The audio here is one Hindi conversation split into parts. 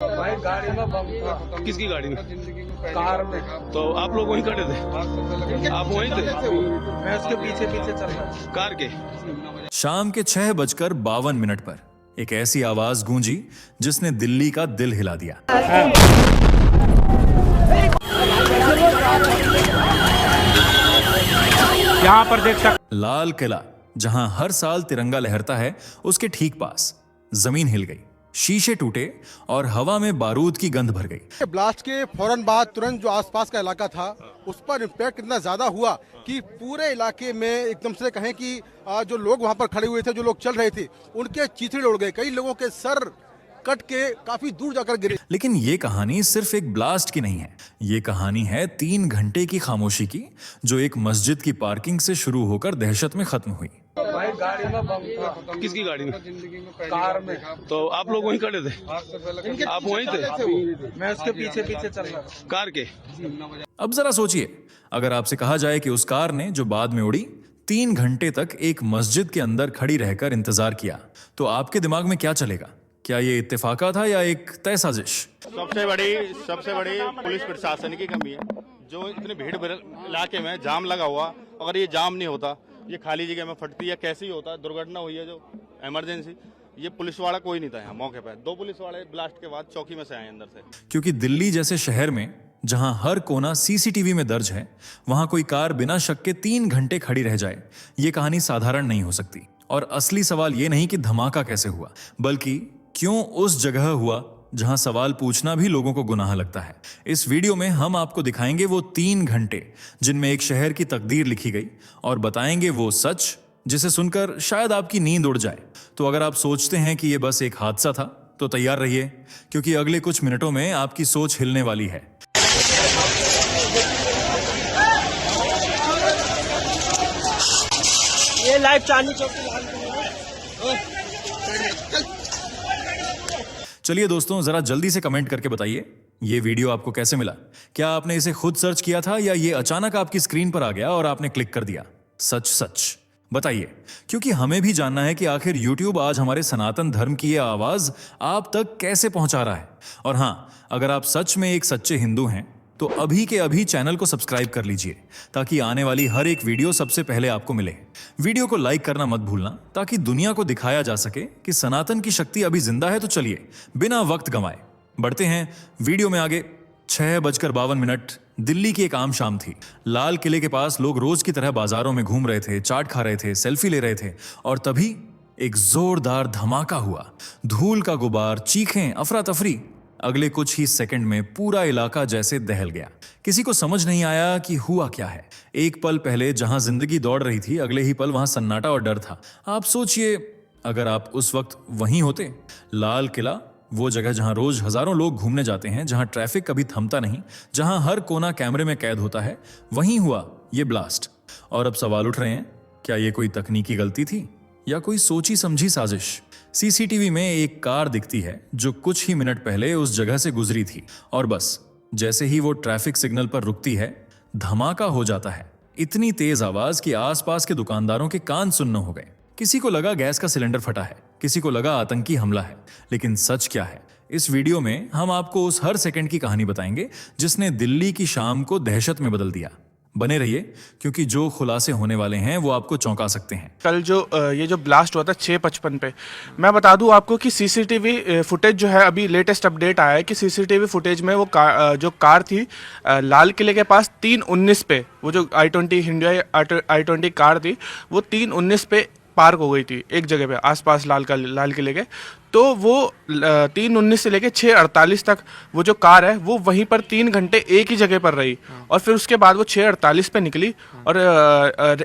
भाई गाड़ी में बम था। किसकी गाड़ी में? कार में। तो आप लोग वहीं खड़े थे? आप वहीं थे? मैं उसके पीछे पीछे चल रहा था। कार के? शाम के 6:52 पर एक ऐसी आवाज गूंजी जिसने दिल्ली का दिल हिला दिया। यहाँ पर देख सकते लाल किला, जहां हर साल तिरंगा लहरता है, उसके ठीक पास जमीन हिल गई, शीशे टूटे और हवा में बारूद की गंध भर गई। ब्लास्ट के फौरन बाद तुरंत जो आसपास का इलाका था उस पर इम्पैक्ट इतना ज्यादा हुआ कि पूरे इलाके में एकदम से कहें कि जो लोग वहां पर खड़े हुए थे, जो लोग चल रहे थे, उनके चीथड़े उड़ गए। कई लोगों के सर कट के काफी दूर जाकर गिरे। लेकिन ये कहानी सिर्फ एक ब्लास्ट की नहीं है, ये कहानी है 3 घंटे की खामोशी की, जो एक मस्जिद की पार्किंग से शुरू होकर दहशत में खत्म हुई। भाई गाड़ी में बम था। किसकी गाड़ी में? कार में। तो आप लोग वहीं खड़े थे? आप वहीं थे? मैं उसके पीछे पीछे चल रहा था। कार के? अब जरा सोचिए, अगर आपसे कहा जाए कि उस कार ने जो बाद में उड़ी 3 घंटे तक एक मस्जिद के अंदर खड़ी रहकर इंतजार किया, तो आपके दिमाग में क्या चलेगा? क्या ये इत्तेफाका था या एक तय साजिश? सबसे बड़ी पुलिस प्रशासन की कमी है। जो इतने भीड़ इलाके में जाम लगा हुआ, अगर ये जाम नहीं होता, ये खाली जगह में फटती है, कैसे ही होता? दुर्घटना हुई है जो इमरजेंसी, ये पुलिस वाला कोई नहीं था यहाँ मौके पर। 2 पुलिस वाले ब्लास्ट के बाद चौकी में से आए अंदर से। क्योंकि दिल्ली जैसे शहर में जहां हर कोना सीसीटीवी में दर्ज है, वहां कोई कार बिना शक के 3 घंटे खड़ी रह जाए, ये कहानी साधारण नहीं हो सकती। और असली सवाल ये नहीं कि धमाका कैसे हुआ, बल्कि क्यों उस जगह हुआ जहां सवाल पूछना भी लोगों को गुनाह लगता है। इस वीडियो में हम आपको दिखाएंगे वो 3 घंटे जिनमें एक शहर की तकदीर लिखी गई, और बताएंगे वो सच जिसे सुनकर शायद आपकी नींद उड़ जाए। तो अगर आप सोचते हैं कि ये बस एक हादसा था, तो तैयार रहिए, क्योंकि अगले कुछ मिनटों में आपकी सोच हिलने वाली है। ये लाइव चांदनी चौक। चलिए दोस्तों, जरा जल्दी से कमेंट करके बताइए ये वीडियो आपको कैसे मिला। क्या आपने इसे खुद सर्च किया था या ये अचानक आपकी स्क्रीन पर आ गया और आपने क्लिक कर दिया? सच बताइए, क्योंकि हमें भी जानना है कि आखिर YouTube आज हमारे सनातन धर्म की ये आवाज आप तक कैसे पहुंचा रहा है। और हां, अगर आप सच में एक सच्चे हिंदू हैं तो अभी के अभी चैनल को सब्सक्राइब कर लीजिए, ताकि आने वाली हर एक वीडियो सबसे पहले आपको मिले। वीडियो को लाइक करना मत भूलना, ताकि दुनिया को दिखाया जा सके कि सनातन की शक्ति अभी जिंदा है। तो चलिए बिना वक्त गंवाए बढ़ते हैं वीडियो में आगे। 6:52 दिल्ली की एक आम शाम थी। लाल किले के पास लोग रोज की तरह बाजारों में घूम रहे थे, चाट खा रहे थे, सेल्फी ले रहे थे, और तभी एक जोरदार धमाका हुआ। धूल का गुबार, चीखें, अफरा तफरी। अगले कुछ ही सेकंड में पूरा इलाका जैसे दहल गया। किसी को समझ नहीं आया कि हुआ क्या है। एक पल पहले जहां जिंदगी दौड़ रही थी, अगले ही पल वहां सन्नाटा और डर था। आप सोचिए, अगर आप उस वक्त वहीं होते। लाल किला, वो जगह जहां रोज हजारों लोग घूमने जाते हैं, जहां ट्रैफिक कभी थमता नहीं, जहां हर कोना कैमरे में कैद होता है, वहीं हुआ ये ब्लास्ट। और अब सवाल उठ रहे हैं, क्या ये कोई तकनीकी गलती थी या कोई सोची समझी साजिश? सीसीटीवी में एक कार दिखती है जो कुछ ही मिनट पहले उस जगह से गुजरी थी, और बस जैसे ही वो ट्रैफिक सिग्नल पर रुकती है, धमाका हो जाता है। इतनी तेज आवाज कि आसपास के दुकानदारों के कान सुन्न हो गए। किसी को लगा गैस का सिलेंडर फटा है, किसी को लगा आतंकी हमला है। लेकिन सच क्या है? इस वीडियो में हम आपको उस हर सेकंड की कहानी बताएंगे जिसने दिल्ली की शाम को दहशत में बदल दिया। बने रहिए, क्योंकि जो खुलासे होने वाले हैं वो आपको चौंका सकते हैं। कल ये जो ब्लास्ट हुआ था 6:55 पे, मैं बता दूं आपको कि सीसीटीवी फुटेज जो है, अभी लेटेस्ट अपडेट आया है कि सीसीटीवी फुटेज में वो जो कार थी लाल किले के पास 3:19 पे, वो जो i20 Hyundai i20 कार थी, वो 3:19 पे पार्क हो गई थी एक जगह पे आसपास लाल किले के। तो वो 3:19 से लेके 6:48 तक वो जो कार है वो वहीं पर 3 घंटे एक ही जगह पर रही, और फिर उसके बाद वो 6:48 पे निकली और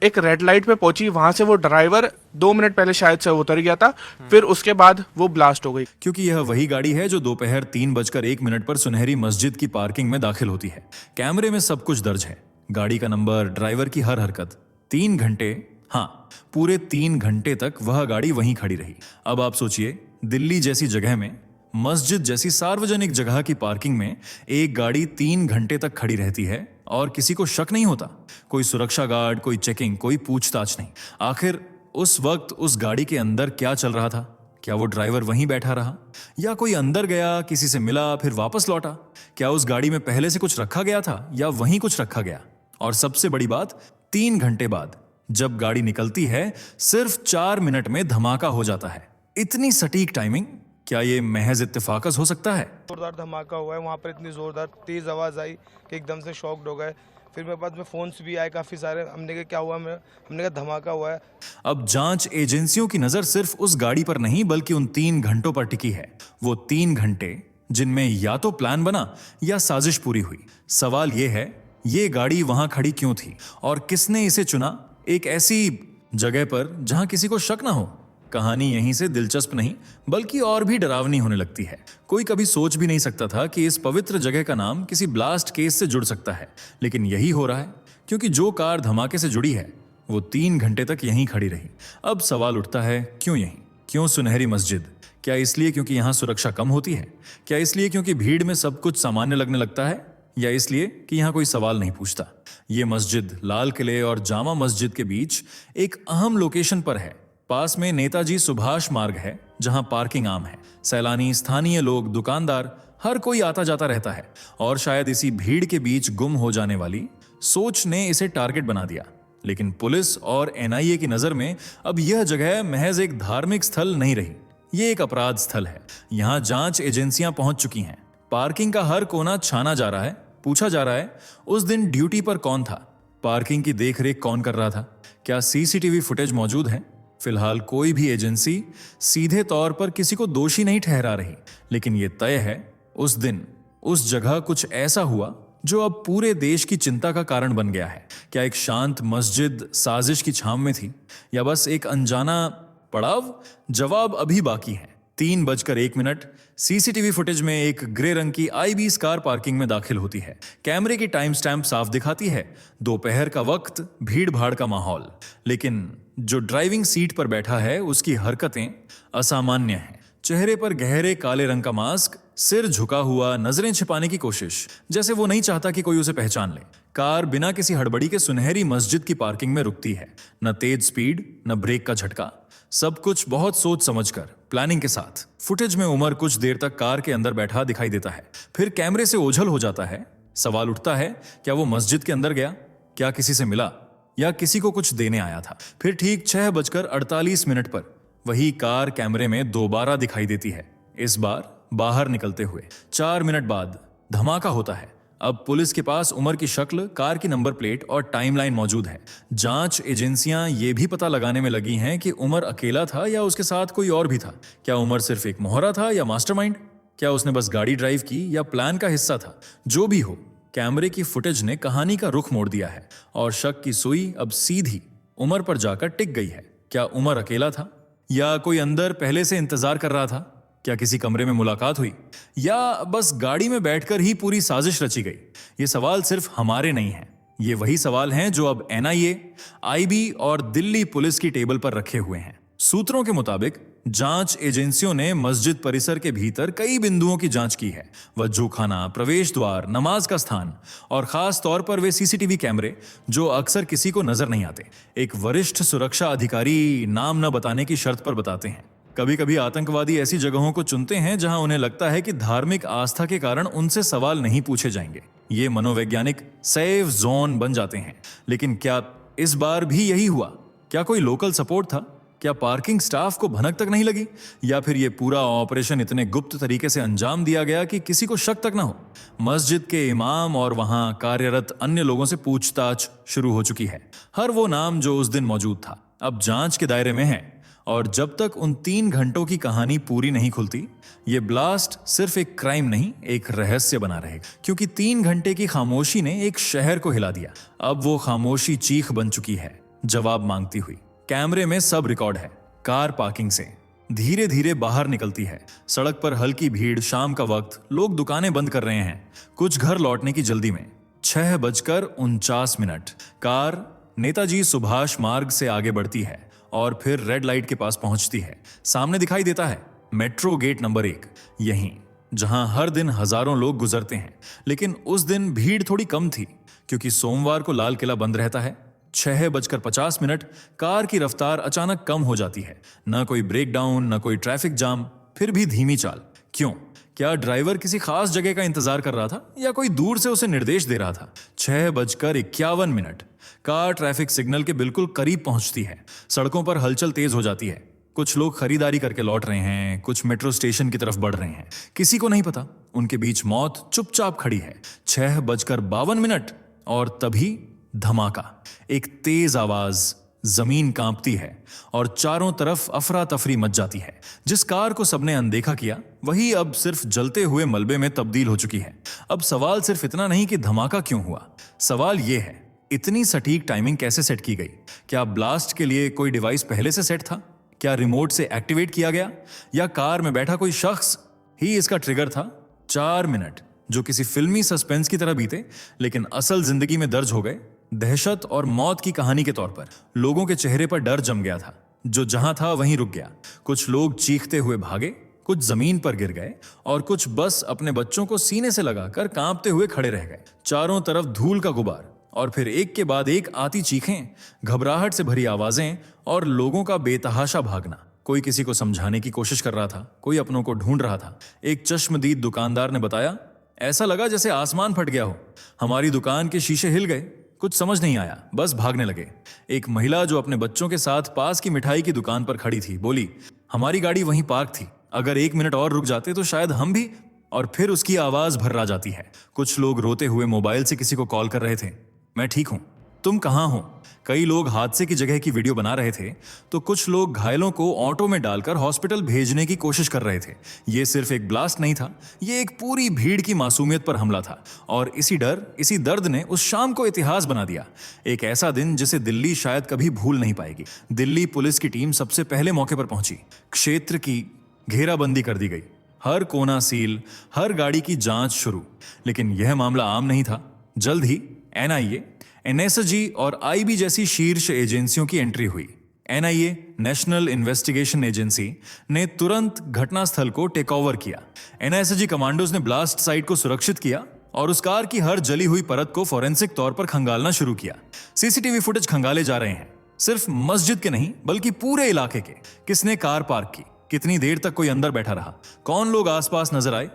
एक रेड लाइट पे पहुंची। वहां से वो ड्राइवर 2 मिनट पहले शायद से उतर गया था, फिर उसके बाद वो ब्लास्ट हो गई। क्योंकि यह वही गाड़ी है जो दोपहर 3:01 पर सुनहरी मस्जिद की पार्किंग में दाखिल होती है। कैमरे में सब कुछ दर्ज है, गाड़ी का नंबर, ड्राइवर की हर हरकत। 3 घंटे, हाँ, पूरे 3 घंटे तक वह गाड़ी वहीं खड़ी रही। अब आप सोचिए, दिल्ली जैसी जगह में, मस्जिद जैसी सार्वजनिक जगह की पार्किंग में एक गाड़ी 3 घंटे तक खड़ी रहती है और किसी को शक नहीं होता। कोई सुरक्षा गार्ड, कोई चेकिंग, कोई पूछताछ नहीं। आखिर उस वक्त उस गाड़ी के अंदर क्या चल रहा था? क्या वो ड्राइवर वहीं बैठा रहा या कोई अंदर गया, किसी से मिला, फिर वापस लौटा? क्या उस गाड़ी में पहले से कुछ रखा गया था या वहीं कुछ रखा गया? और सबसे बड़ी बात, 3 घंटे बाद जब गाड़ी निकलती है, सिर्फ 4 मिनट में धमाका हो जाता है। इतनी सटीक टाइमिंग, क्या ये महज इत्तेफाकस हो सकता है? जोरदार धमाका हुआ है, वहाँ पर इतनी जोरदार तेज आवाज़ आई कि एकदम से शॉक्ड हो गए। फिर मेरे पास में फोन्स भी आए काफ़ी सारे। हमने कहा क्या हुआ, हमने कहा धमाका हुआ है। अब जांच एजेंसियों की नजर सिर्फ उस गाड़ी पर नहीं बल्कि उन 3 घंटों पर टिकी है। वो 3 घंटे जिनमें या तो प्लान बना या साजिश पूरी हुई। सवाल ये है, ये गाड़ी वहां खड़ी क्यों थी और किसने इसे चुना एक ऐसी जगह पर जहां किसी को शक ना हो? कहानी यहीं से दिलचस्प नहीं बल्कि और भी डरावनी होने लगती है। कोई कभी सोच भी नहीं सकता था कि इस पवित्र जगह का नाम किसी ब्लास्ट केस से जुड़ सकता है, लेकिन यही हो रहा है, क्योंकि जो कार धमाके से जुड़ी है वो 3 घंटे तक यहीं खड़ी रही। अब सवाल उठता है, क्यों यहीं? क्यों सुनहरी मस्जिद? क्या इसलिए क्योंकि यहां सुरक्षा कम होती है? क्या इसलिए क्योंकि भीड़ में सब कुछ सामान्य लगने लगता है? या इसलिए कि यहां कोई सवाल नहीं पूछता? ये मस्जिद लाल किले और जामा मस्जिद के बीच एक अहम लोकेशन पर है। पास में नेताजी सुभाष मार्ग है, जहां पार्किंग आम है। सैलानी, स्थानीय लोग, दुकानदार, हर कोई आता जाता रहता है। और शायद इसी भीड़ के बीच गुम हो जाने वाली सोच ने इसे टारगेट बना दिया। लेकिन पुलिस और एनआईए की नजर में अब यह जगह महज एक धार्मिक स्थल नहीं रही, ये एक अपराध स्थल है। यहां जांच एजेंसियां पहुंच चुकी हैं। पार्किंग का हर कोना छाना जा रहा है। पूछा जा रहा है, उस दिन ड्यूटी पर कौन था? पार्किंग की देखरेख कौन कर रहा था? क्या सीसीटीवी फुटेज मौजूद है? फिलहाल कोई भी एजेंसी सीधे तौर पर किसी को दोषी नहीं ठहरा रही, लेकिन यह तय है, उस दिन उस जगह कुछ ऐसा हुआ जो अब पूरे देश की चिंता का कारण बन गया है। क्या एक शांत मस्जिद साजिश की छांव में थी या बस एक अनजाना पड़ाव? जवाब अभी बाकी है। 3:01 सीसीटीवी फुटेज में एक ग्रे रंग की IB's कार पार्किंग में दाखिल होती है। कैमरे की टाइम स्टैम्प साफ दिखाती है, दोपहर का वक्त, भीड़ भाड़ का माहौल। लेकिन जो ड्राइविंग सीट पर बैठा है उसकी हरकतें असामान्य हैं। चेहरे पर गहरे काले रंग का मास्क, सिर झुका हुआ, नजरें छिपाने की कोशिश, जैसे वो नहीं चाहता कि कोई उसे पहचान ले। कार बिना किसी हड़बड़ी के सुनहरी मस्जिद की पार्किंग में रुकती है। न तेज स्पीड, न ब्रेक का झटका, सब कुछ बहुत सोच समझकर, प्लानिंग के साथ। फुटेज में उमर कुछ देर तक कार के अंदर बैठा दिखाई देता है, फिर कैमरे से ओझल हो जाता है। सवाल उठता है, क्या वो मस्जिद के अंदर गया? क्या किसी से मिला या किसी को कुछ देने आया था? फिर ठीक 6:48 पर वही कार कैमरे में दोबारा दिखाई देती है, इस बार बाहर निकलते हुए। 4 मिनट बाद धमाका होता है। अब पुलिस के पास उमर की शक्ल, कार की नंबर प्लेट और टाइमलाइन मौजूद है। जांच एजेंसियां ये भी पता लगाने में लगी हैं कि उमर अकेला था या उसके साथ कोई और भी था। क्या उमर सिर्फ एक मोहरा था या मास्टरमाइंड? क्या उसने बस गाड़ी ड्राइव की या प्लान का हिस्सा था? जो भी हो, कैमरे की फुटेज ने कहानी का रुख मोड़ दिया है और शक की सुई अब सीधी उमर पर जाकर टिक गई है। क्या उमर अकेला था या कोई अंदर पहले से इंतजार कर रहा था? क्या किसी कमरे में मुलाकात हुई या बस गाड़ी में बैठकर ही पूरी साजिश रची गई? ये सवाल सिर्फ हमारे नहीं हैं, ये वही सवाल हैं जो अब एनआईए, IB और दिल्ली पुलिस की टेबल पर रखे हुए हैं। सूत्रों के मुताबिक जांच एजेंसियों ने मस्जिद परिसर के भीतर कई बिंदुओं की जांच की है। वजूखाना, प्रवेश द्वार, नमाज का स्थान और खास तौर पर वे सीसीटीवी कैमरे जो अक्सर किसी को नजर नहीं आते। एक वरिष्ठ सुरक्षा अधिकारी नाम न बताने की शर्त पर बताते हैं, कभी कभी आतंकवादी ऐसी जगहों को चुनते हैं जहां उन्हें लगता है कि धार्मिक आस्था के कारण उनसे सवाल नहीं पूछे जाएंगे। ये मनोवैज्ञानिक सेफ जोन बन जाते हैं। लेकिन क्या इस बार भी यही हुआ? क्या कोई लोकल सपोर्ट था? क्या पार्किंग स्टाफ को भनक तक नहीं लगी? या फिर यह पूरा ऑपरेशन इतने गुप्त तरीके से अंजाम दिया गया कि किसी को शक तक ना हो? मस्जिद के इमाम और वहां कार्यरत अन्य लोगों से पूछताछ शुरू हो चुकी है। हर वो नाम जो उस दिन मौजूद था अब जांच के दायरे में है। और जब तक उन 3 घंटों की कहानी पूरी नहीं खुलती, ये ब्लास्ट सिर्फ एक क्राइम नहीं, एक रहस्य बना रहेगा। क्योंकि 3 घंटे की खामोशी ने एक शहर को हिला दिया। अब वो खामोशी चीख बन चुकी है, जवाब मांगती हुई। कैमरे में सब रिकॉर्ड है। कार पार्किंग से धीरे धीरे बाहर निकलती है। सड़क पर हल्की भीड़, शाम का वक्त, लोग दुकानें बंद कर रहे हैं, कुछ घर लौटने की जल्दी में। 6:49 कार नेताजी सुभाष मार्ग से आगे बढ़ती है और फिर रेड लाइट के पास पहुंचती है। सामने दिखाई देता है मेट्रो गेट नंबर 1, यहीं जहां हर दिन हजारों लोग गुजरते हैं। लेकिन उस दिन भीड़ थोड़ी कम थी क्योंकि सोमवार को लाल किला बंद रहता है। 6:50 कार की रफ्तार अचानक कम हो जाती है। ना कोई ब्रेक डाउन, ना कोई ट्रैफिक जाम, फिर भी धीमी चाल। क्यों? क्या ड्राइवर किसी खास जगह का इंतजार कर रहा था या कोई दूर से उसे निर्देश दे रहा था? 6:51 कार ट्रैफिक सिग्नल के बिल्कुल करीब पहुंचती है। सड़कों पर हलचल तेज हो जाती है। कुछ लोग खरीदारी करके लौट रहे हैं, कुछ मेट्रो स्टेशन की तरफ बढ़ रहे हैं। किसी को नहीं पता, उनके बीच मौत चुपचाप खड़ी है। 6:52 और तभी धमाका। एक तेज आवाज, जमीन कांपती है और चारों तरफ अफरा तफरी मच जाती है। जिस कार को सबने अनदेखा किया वही अब सिर्फ जलते हुए मलबे में तब्दील हो चुकी है। अब सवाल सिर्फ इतना नहीं कि धमाका क्यों हुआ, सवाल यह है इतनी सटीक टाइमिंग कैसे सेट की गई? क्या ब्लास्ट के लिए कोई डिवाइस पहले से सेट था? क्या रिमोट से एक्टिवेट किया गया या कार में बैठा कोई शख्स ही इसका ट्रिगर था? 4 मिनट जो किसी फिल्मी सस्पेंस की तरह बीते लेकिन असल जिंदगी में दर्ज हो गए दहशत और मौत की कहानी के तौर पर। लोगों के चेहरे पर डर जम गया था, जो जहां था वहीं रुक गया। कुछ लोग चीखते हुए भागे, कुछ जमीन पर गिर गए और कुछ बस अपने बच्चों को सीने से लगाकर कांपते हुए खड़े रह गए। चारों तरफ धूल का गुबार और फिर एक के बाद एक आती चीखें, घबराहट से भरी आवाजें और लोगों का बेतहाशा भागना। कोई किसी को समझाने की कोशिश कर रहा था, कोई अपनों को ढूंढ रहा था। एक चश्मदीद दुकानदार ने बताया, ऐसा लगा जैसे आसमान फट गया हो। हमारी दुकान के शीशे हिल गए, कुछ समझ नहीं आया, बस भागने लगे। एक महिला जो अपने बच्चों के साथ पास की मिठाई की दुकान पर खड़ी थी बोली, हमारी गाड़ी वहीं पार्क थी, अगर 1 मिनट और रुक जाते तो शायद हम भी। और फिर उसकी आवाज भर्रा जाती है। कुछ लोग रोते हुए मोबाइल से किसी को कॉल कर रहे थे, मैं ठीक हूं, तुम कहां हो? कई लोग हादसे की जगह की वीडियो बना रहे थे तो कुछ लोग घायलों को ऑटो में डालकर हॉस्पिटल भेजने की कोशिश कर रहे थे। यह सिर्फ एक ब्लास्ट नहीं था, यह एक पूरी भीड़ की मासूमियत पर हमला था। और इसी डर, इसी दर्द ने उस शाम को इतिहास बना दिया। एक ऐसा दिन जिसे दिल्ली शायद कभी भूल नहीं पाएगी। दिल्ली पुलिस की टीम सबसे पहले मौके पर पहुंची। क्षेत्र की घेराबंदी कर दी गई, हर कोना सील, हर गाड़ी की जांच शुरू। लेकिन यह मामला आम नहीं था। जल्द ही NIA, NSG और IB जैसी शीर्ष एजेंसियों की एंट्री हुई। NIA, नेशनल इन्वेस्टिगेशन एजेंसी, ने तुरंत घटनास्थल को टेक ओवर किया। NSG कमांडोज ने ब्लास्ट साइट को सुरक्षित किया और उस कार की हर जली हुई परत को फॉरेंसिक तौर पर खंगालना शुरू किया। CCTV फुटेज खंगाले जा रहे हैं, सिर्फ मस्जिद के नहीं बल्कि पूरे इलाके के। किसने कार पार्क की, कितनी देर तक कोई अंदर बैठा रहा, कौन लोग आसपास नजर आए।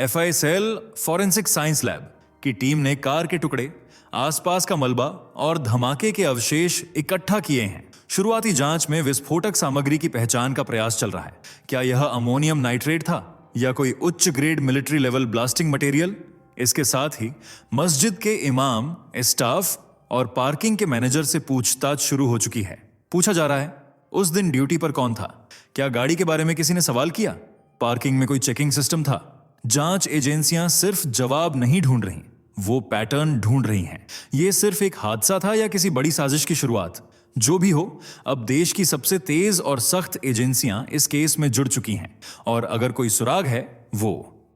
FI cell forensic science lab की टीम ने कार के टुकड़े, आसपास का मलबा और धमाके के अवशेष इकट्ठा किए हैं। शुरुआती जांच में विस्फोटक सामग्री की पहचान का प्रयास चल रहा है। क्या यह अमोनियम नाइट्रेट था या कोई उच्च grade military level blasting material? इसके साथ ही मस्जिद के इमाम, स्टाफ और पार्किंग के मैनेजर से पूछताछ शुरू हो चुकी है। पूछा जा रहा है, उस दिन ड्यूटी पर कौन था? क्या गाड़ी के बारे में किसी ने सवाल किया? पार्किंग में कोई चेकिंग सिस्टम था? जांच एजेंसियां सिर्फ जवाब नहीं ढूंढ रही, वो पैटर्न ढूंढ रही हैं। ये सिर्फ एक हादसा था या किसी बड़ी साजिश की शुरुआत? जो भी हो, अब देश की सबसे तेज और सख्त एजेंसियां इस केस में जुड़ चुकी हैं और अगर कोई सुराग है वो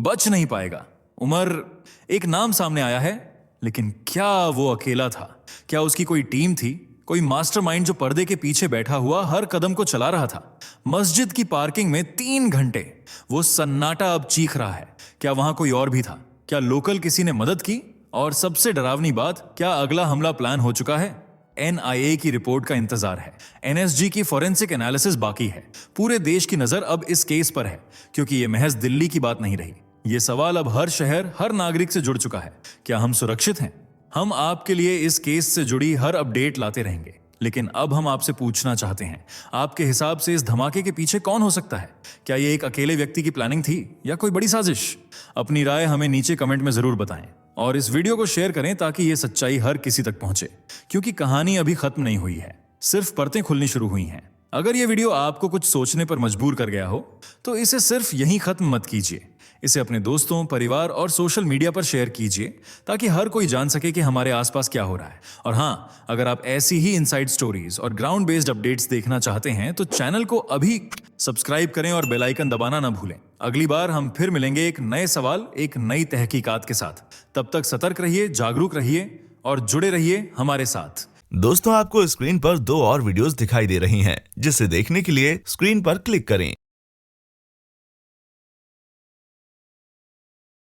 बच नहीं पाएगा। उमर, एक नाम सामने आया है, लेकिन क्या वो अकेला था? क्या उसकी कोई टीम थी, कोई मास्टरमाइंड जो पर्दे के पीछे बैठा हुआ हर कदम को चला रहा था? मस्जिद की पार्किंग में 3 घंटे वो सन्नाटा अब चीख रहा है। क्या वहां कोई और भी था? क्या लोकल किसी ने मदद की? और सबसे डरावनी बात, क्या अगला हमला प्लान हो चुका है? NIA की रिपोर्ट का इंतजार है, NSG की फॉरेंसिक एनालिसिस बाकी है। पूरे देश की नजर अब इस केस पर है, क्योंकि ये महज दिल्ली की बात नहीं रही। ये सवाल अब हर शहर, हर नागरिक से जुड़ चुका है। क्या हम सुरक्षित हैं? हम आपके लिए इस केस से जुड़ी हर अपडेट लाते रहेंगे, लेकिन अब हम आपसे पूछना चाहते हैं, आपके हिसाब से इस धमाके के पीछे कौन हो सकता है? क्या ये एक अकेले व्यक्ति की प्लानिंग थी या कोई बड़ी साजिश? अपनी राय हमें नीचे कमेंट में जरूर बताएं और इस वीडियो को शेयर करें ताकि ये सच्चाई हर किसी तक पहुंचे, क्योंकि कहानी अभी खत्म नहीं हुई है, सिर्फ परतें खुलनी शुरू हुई हैं। अगर ये वीडियो आपको कुछ सोचने पर मजबूर कर गया हो तो इसे सिर्फ यहीं खत्म मत कीजिए। इसे अपने दोस्तों, परिवार और सोशल मीडिया पर शेयर कीजिए ताकि हर कोई जान सके कि हमारे आसपास क्या हो रहा है। और हाँ, अगर आप ऐसी ही इनसाइड स्टोरीज और ग्राउंड बेस्ड अपडेट्स देखना चाहते हैं तो चैनल को अभी सब्सक्राइब करें और बेल आइकन दबाना ना भूलें। अगली बार हम फिर मिलेंगे एक नए सवाल, एक नई तहकीकात के साथ। तब तक सतर्क रहिए, जागरूक रहिए और जुड़े रहिए हमारे साथ। दोस्तों, आपको स्क्रीन पर 2 और वीडियोस दिखाई दे रही हैं, जिसे देखने के लिए स्क्रीन पर क्लिक करें।